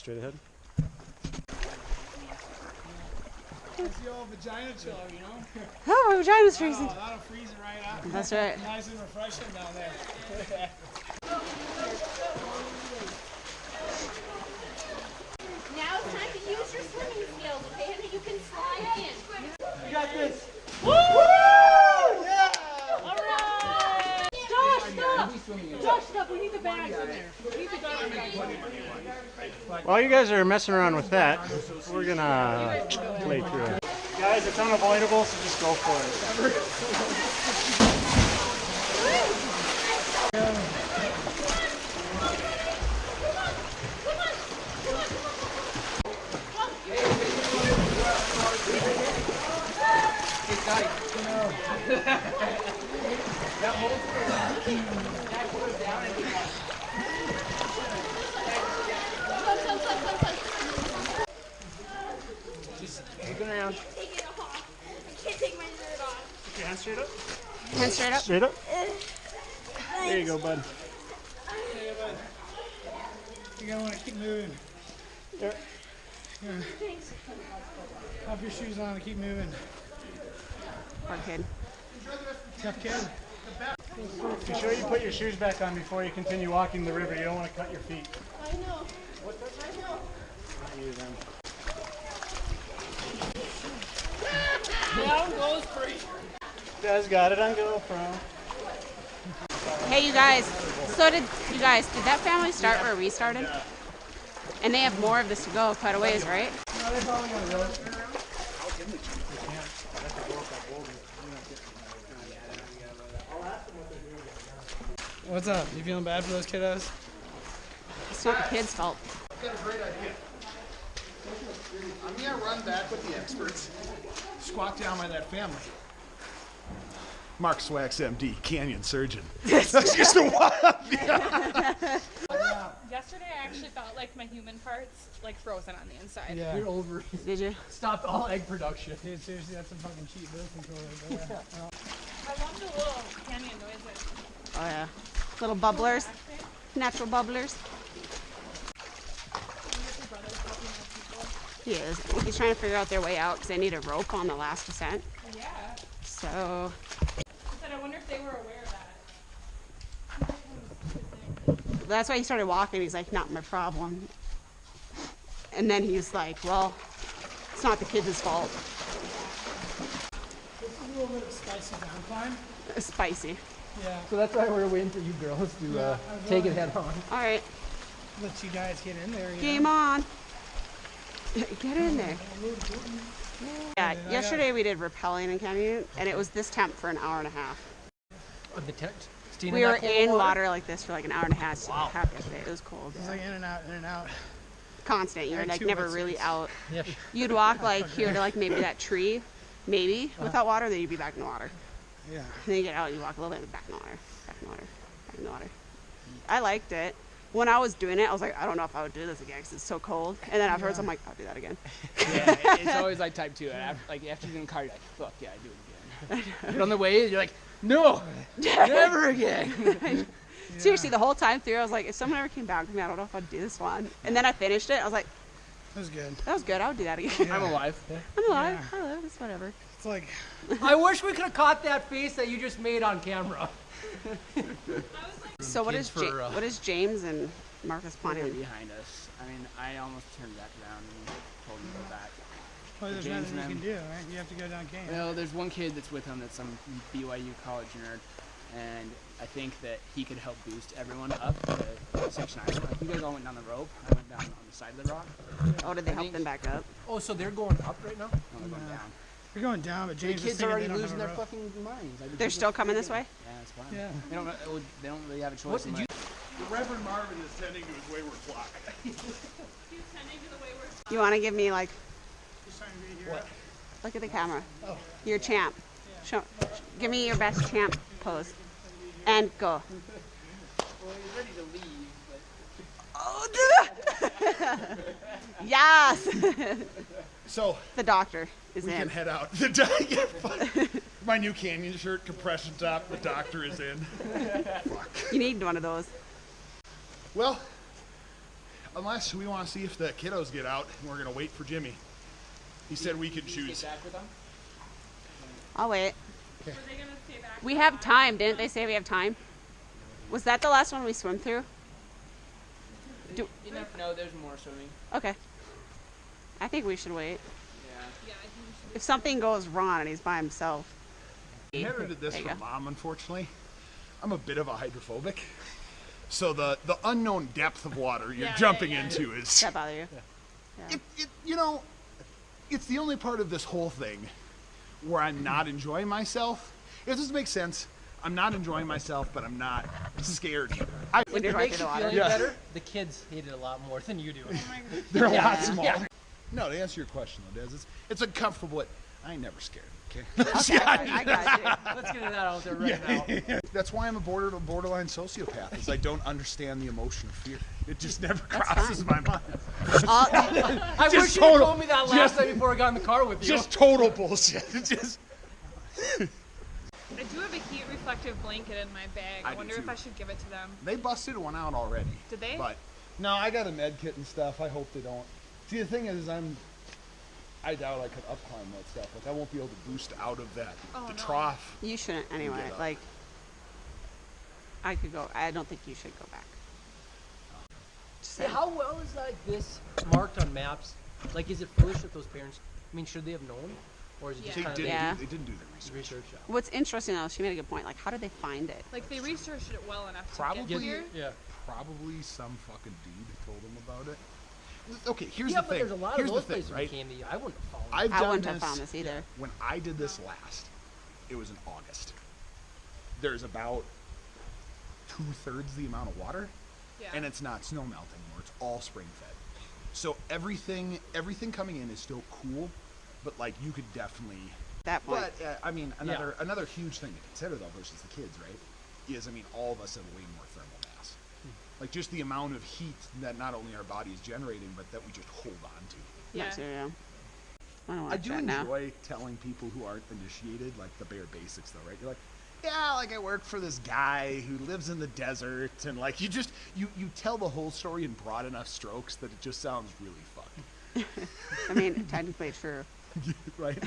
straight ahead. It's the old vagina chiller, you know? Oh, my vagina's freezing. Oh, that'll freeze it right up. That's right. Nice and refreshing down there. Now it's time to use your swimming skills, okay? And then you can slide in. You got this. Woo! Yeah! All right! Josh, stop! Josh, stop. We need the bags in there. We need the garbage bags in there. While you guys are messing around with that, we're gonna play through it. Guys, it's unavoidable, so just go for it. Just take it off. I can't take my shirt off. Put your hands straight up. Hands straight up. Straight up. There you go, bud. You're gonna want to keep moving. There. Yeah. Pop your shoes on and keep moving. Poor kid. Tough kid. Be sure you put your shoes back on before you continue walking the river. You don't want to cut your feet. I know. I know. Not you then. Down goes free. You guys got it on GoPro. Hey, you guys. So did that family start where we started? And they have more of this to go quite a ways, right? No, they're probably gonna really. What's up? You feeling bad for those kiddos? It's not the kids' fault. I've got a great idea. I'm gonna run back with the experts. Squat down by that family. Mark Swax, MD, Canyon Surgeon. That's just a wild. Yesterday I actually felt like my human parts like frozen on the inside. Yeah. You're over. Did you? Stopped all egg production. Dude, seriously, that's some fucking cheap birth control right there. I love the little canyon noises. Oh yeah. Little bubblers. Natural bubblers. He is. I think he's trying to figure out their way out because they need a rope on the last descent. Yeah. So. I said I wonder if they were aware of that. That's why he started walking. He's like, not my problem. And then he's like, well, it's not the kids' fault. It's a little bit of spicy down climb. Spicy. Yeah. So that's why we're waiting for you girls to take it head on. All right. Let you guys get in there. Game on. Get in there. Yeah, yesterday we did rappelling in Canyon, and it was this temp for an hour and a half. The tent. We were in water like this for like an hour and a half. Wow. Yesterday. It was cold. It's like in and out, in and out. Constant. You're like never really out. Yes. You'd walk like here to like maybe that tree, maybe without water, then you'd be back in the water. Yeah. And then you get out, you walk a little bit back in the water, back in the water, back in the water. I liked it. When I was doing it, I was like, I don't know if I would do this again because it's so cold. And then afterwards, I'm like, I'll do that again. Yeah, it's always like type 2. After you're in the car, you're like, fuck yeah, I do it again. But on the way, you're like, no, never again. Seriously, the whole time through, I was like, if someone ever came back to me, I don't know if I'd do this one. And then I finished it. I was like, That was good. that was good. I would do that again. I'm alive. I'm alive. I live. It's whatever. It's like, I wish we could have caught that face that you just made on camera. So what is James and Marcus planning? They're behind us. I mean, I almost turned back around and told him to go back. well, there's James nothing you and can do, right? You have to go down Canyon. Well, there's one kid that's with him that's some BYU college nerd, and I think that he could help boost everyone up to section island. Like, you guys all went down the rope. I went down on the side of the rock. Oh, did they help them back up? Oh, so they're going up right now? No, they're going down. You're going down, but The James is kids thinking are already they don't losing have their a rope. fucking minds. They're still coming this way? Yeah, that's fine. Yeah. They don't really have a choice. What did you? The Reverend Marvin is tending to his wayward flock. He's tending to the wayward. You want to give me like, Just trying to be here. look at the camera. Your champ. Show, give me your best champ pose. And go. Well, he's ready to leave, but Oh, do that! Yes! So The doctor is we in. can head out. My new Canyon shirt, compression top. The doctor is in. You need one of those. Well, Unless we want to see if the kiddos get out, and we're going to wait for Jimmy. He said we could choose. Back with them? I'll wait. Were they gonna stay back? We have time, didn't they say we have time? Was that the last one we swim through? You never know, there's more swimming. Okay. I think we should wait. Yeah. Yeah, I think we should. If something goes wrong and he's by himself. I inherited this There you from go. Mom, unfortunately. I'm a bit of a hydrophobic. So the unknown depth of water you're jumping into is... Does that bother you? You know, it's the only part of this whole thing where I'm not enjoying myself. If this makes sense, I'm not enjoying myself, but I'm not scared either. When you're It going makes through you the feel water. any better. The kids hate it a lot more than you do. They're a lot Yeah. smaller. No, to answer your question, though, Des, it's uncomfortable. I ain't never scared, okay? Okay, I got you. Let's get that out there right now. That's why I'm a borderline sociopath, is I don't understand the emotion of fear. It just never That's crosses my mind. I Just wish you had total- told me that last night before I got in the car with you. Just total bullshit. Just I do have a heat reflective blanket in my bag. I I do wonder if too. I should give it to them. They busted one out already. Did they? But no, I got a med kit and stuff. I hope they don't. See, the thing is, I doubt I could up climb that stuff. Like, I won't be able to boost out of that. Oh, the no. trough. You shouldn't anyway. Get up. Like, I could go. I don't think you should go back. Just Yeah, saying. how well is like this marked on maps? Like, is it foolish that those parents? I mean, should they have known, or is it just They kind didn't, of Yeah. they didn't do their research. research? What's interesting though, she made a good point. Like, how did they find it? Like they researched it well enough to Probably- get here. Yeah. Probably some fucking dude told them about it. Okay, here's Yeah, the but thing. there's a lot Here's of those the thing, places right? in Candy. I wouldn't have followed. I've I done wouldn't have this- found this either. When I did this last, it was in August. There's about 2/3 the amount of water, Yeah. and it's not snow melt anymore. It's all spring fed. So everything coming in is still cool, but like you could definitely. That point. But I mean, another huge thing to consider though versus the kids, right? Is I mean, all of us have way more thermal mass. Like just the amount of heat that not only our body is generating, but that we just hold on to. Yeah. So, yeah. I don't I want do that now. enjoy telling people who aren't initiated, like the bare basics, though, right? You're like, yeah, like I work for this guy who lives in the desert, and like you tell the whole story in broad enough strokes that it just sounds really fun, I mean, technically true. right?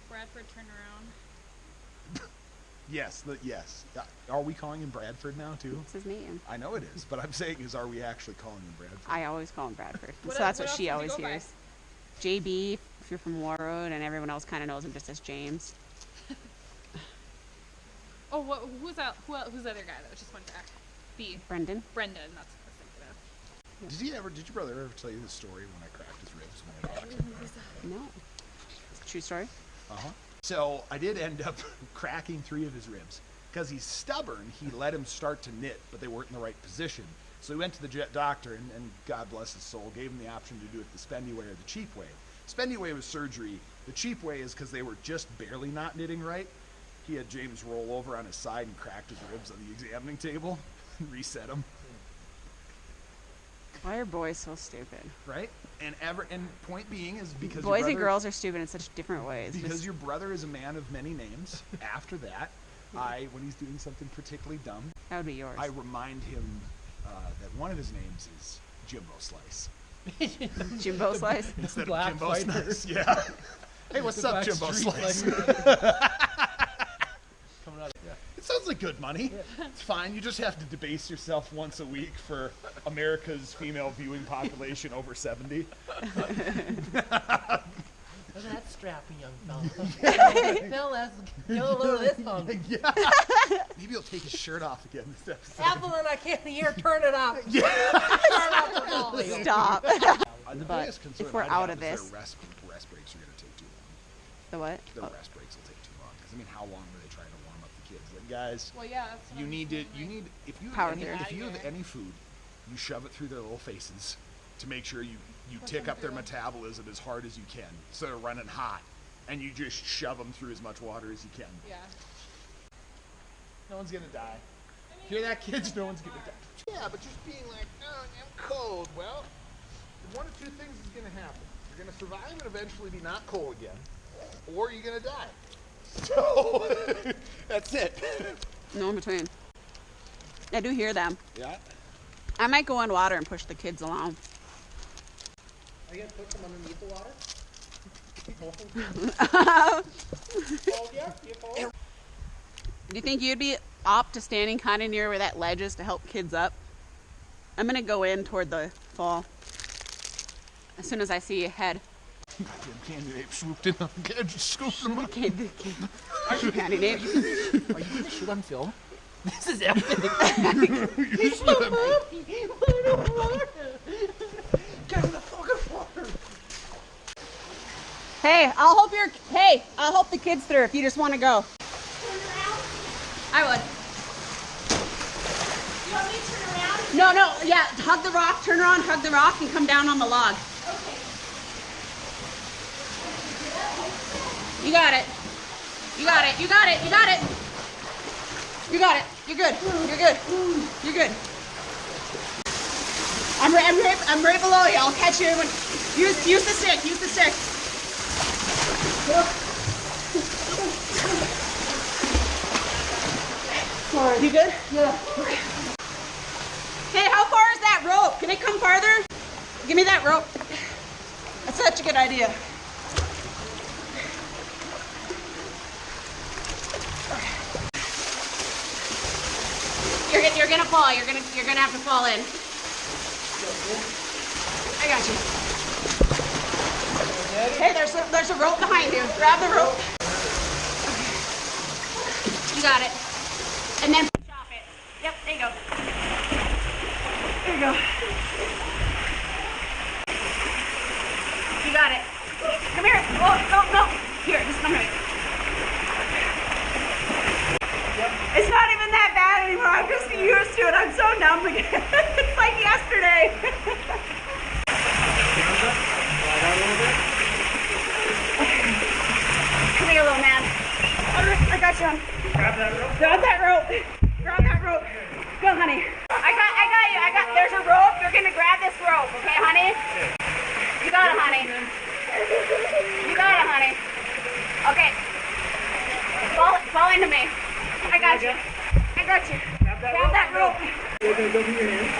Bradford turnaround. Yes, yes. Are we calling him Bradford now too? It's his name. I know it is, but I'm saying is, are we actually calling him Bradford? I always call him Bradford. What So el- that's what what she else does always he go by? hears. JB, if you're from War Road, and everyone else kind of knows him just as James. Oh, who's that? Who's the other guy that just went back? Brendan. Brendan. That's what I was thinking of. Did your brother ever tell you the story when I cracked his ribs when I boxed him? No. True story. So I did end up cracking 3 of his ribs. Because he's stubborn, he let him start to knit, but they weren't in the right position. So he went to the doctor, and God bless his soul, gave him the option to do it the spendy way or the cheap way. Spendy way was surgery. The cheap way is because they were just barely not knitting right. He had James roll over on his side and cracked his ribs on the examining table and reset them. Why are boys so stupid? Right? And point being is because Boys your and brother- girls are stupid in such different ways. Because Just- your brother is a man of many names. After that, when he's doing something particularly dumb, that would be yours. I remind him that one of his names is Jimbo Slice. Jimbo Slice. Instead Black of Jimbo fighter. Slice. Yeah. Hey, what's up, Jimbo Backstreet Slice? Coming out. Yeah. It sounds like good money. It's fine. You just have to debase yourself once a week for America's female viewing population over 70. Look at that strapping young fella. Phil, let's get a load of this on. Maybe he'll take his shirt off again this episode. Evelyn, I can't hear. Turn it up. Turn up the volume. Stop. The But biggest concern if we're I'd out have of is this- their rest breaks are going to take too long. The what? Their Oh, rest breaks will take too long. Because I mean, how long were they trying to warm up the kids? Like, guys, Well, yeah. That's what you I'm need saying, you like- need Power if through. you have any food, you shove it through their little faces to make sure you tick them up their through. metabolism as hard as you can, so they're running hot, and you just shove them through as much water as you can. Yeah. No one's gonna die. Hear that, kids? No one's gonna die. Yeah, but just being like, oh, I'm cold. Well, one of 2 things is gonna happen. You're gonna survive and eventually be not cold again, or you're gonna die. So that's it. no in between. I do hear them. Yeah. I might go in water and push the kids along. Are you gonna put them underneath the water? Do you think you'd be up to standing kind of near where that ledge is to help kids up? I'm gonna go in toward the fall as soon as I see a head. Candy ape swooped in on the kid, just scooped him up. Candy ape. Are you gonna shoot on film? This is epic. Hey, I'll help the kids through if you just want to go. I would. You want me to turn around? No, yeah, hug the rock, turn around, hug the rock, and come down on the log. Okay. You got it. You got it. You got it. You got it. You got it. You're good. You're good. You're good. I'm right below you. I'll catch you. Use the stick. Use the stick. You good? Yeah. Hey, how far is that rope? Can it come farther? Give me that rope. That's such a good idea. You're gonna fall. You're gonna have to fall in. I got you. Hey, there's a rope behind you. Grab the rope. Okay. You got it. And then chop it. Yep, there you go. There you go. You got it. Come here. Oh, no. Here, just come here. It's not even that bad anymore. I'm just used to it. I'm so numb again. It's like yesterday. Come here, little man. I got you. Grab that rope. Grab that rope. Grab that rope. Go, honey. I got you. There's a rope. You're gonna grab this rope, okay, honey? You got it, honey. You got it, honey. Okay. Fall into me. I got you. I got you. Grab that rope. You're gonna go through your hands.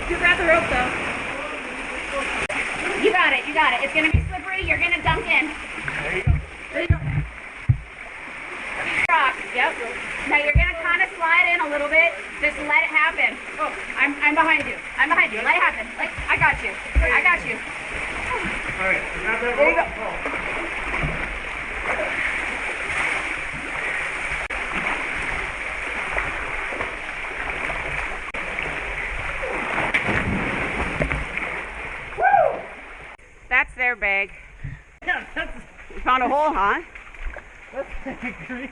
You grab the rope though. You got it. You got it. It's gonna be slippery. You're gonna dunk in. There you go. There you go. Rock. Yep. Now you're gonna kind of slide in a little bit. Just let it happen. Oh, I'm behind you. I'm behind you. Let it happen. I got you. I got you. All right. Grab that rope. There you go. That's their bag. Yeah, that's You found a hole, huh? crazy.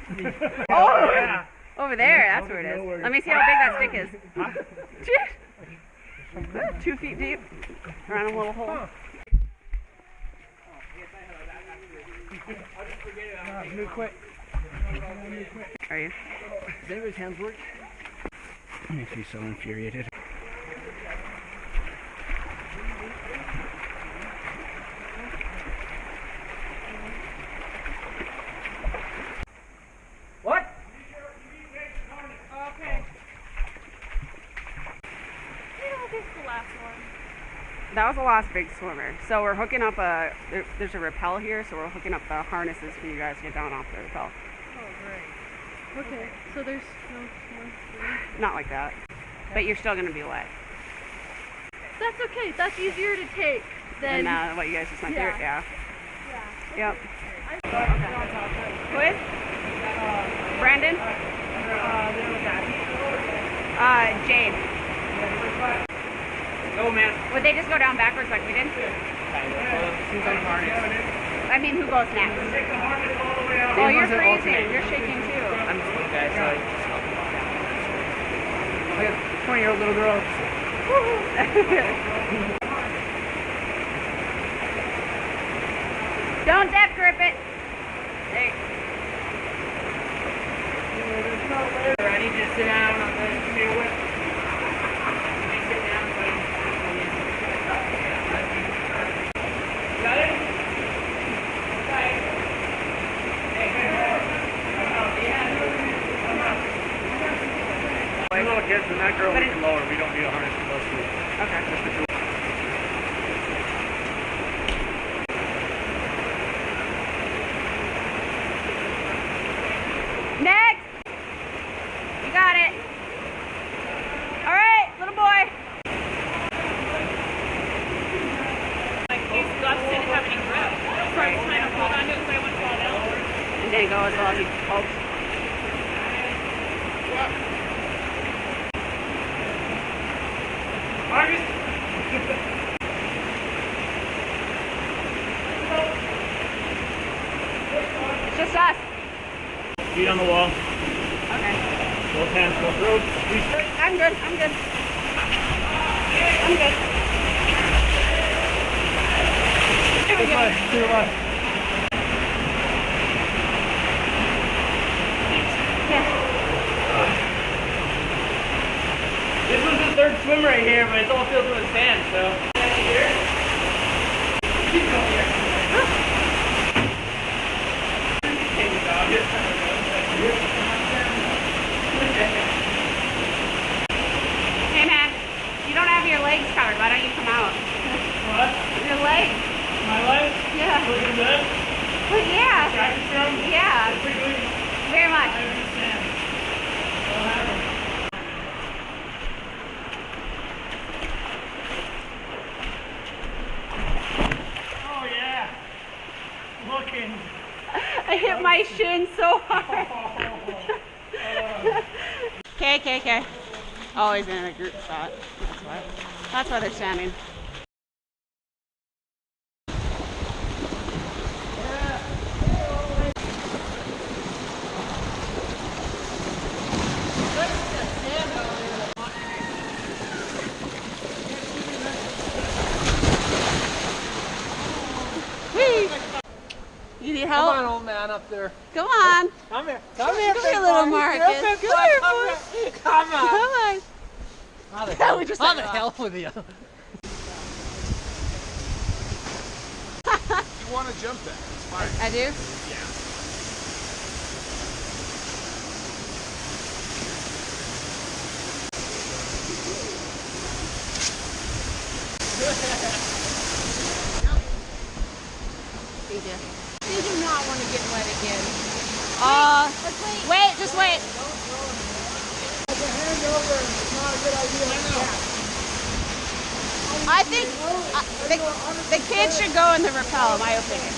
Oh, Yeah. over there. That's where it is. Let me see how big that stick is. 2 feet deep. Around a little hole. Move quick. Are you? Does anybody's hands work? Makes me so infuriated. What? Okay. This is the last one. That was the last big swimmer. So we're hooking up there's a rappel here, so we're hooking up the harnesses for you guys to get down off the rappel. Oh, great. Okay, so there's no. Not like that. But you're still going to be wet. That's okay. That's easier to take than. And what you guys just went through? Yeah. Yeah. Yep. Who is? Brandon? Jade. Oh man. Would they just go down backwards like we did? I mean, who goes next? Oh, you're freezing. You're shaking too. I'm just a little guy, so I just help him walk down. Like a 20-year-old little girl. Don't death grip it. Hey. I need you to sit down on the whip. Sit down, buddy. Got it? hold on to it so I wouldn't fall down. It didn't go as well as you hoped. Marcus! It's just us. Feet on the wall. Okay. Both hands, both ropes. I'm good. I'm good. I'm good. Too much. Yeah. This was the third swim right here, but it's all filled with sand, so. Keep going here. Hey man, you don't have your legs covered. Why don't you come out? What? Your legs. My legs? Yeah. Looking good? Well, yeah. Practice from? Yeah. Pretty good. Very much. I understand. What happened? Oh yeah. Looking. I hit my shin so hard. Okay. Always in a group shot. That's why. That's why they're standing. Whee! You need help? Come on, old man up there. Come on. Come here. Come here, little Marcus. Come here, boy. Come on. Come on. How the Yeah, hell, we just how let the it hell with you? You want to jump that? It's fine. I do? Yeah. Thank you. You do not want to get wet again. Wait, just wait. I think the kids should go in the rappel, in my opinion.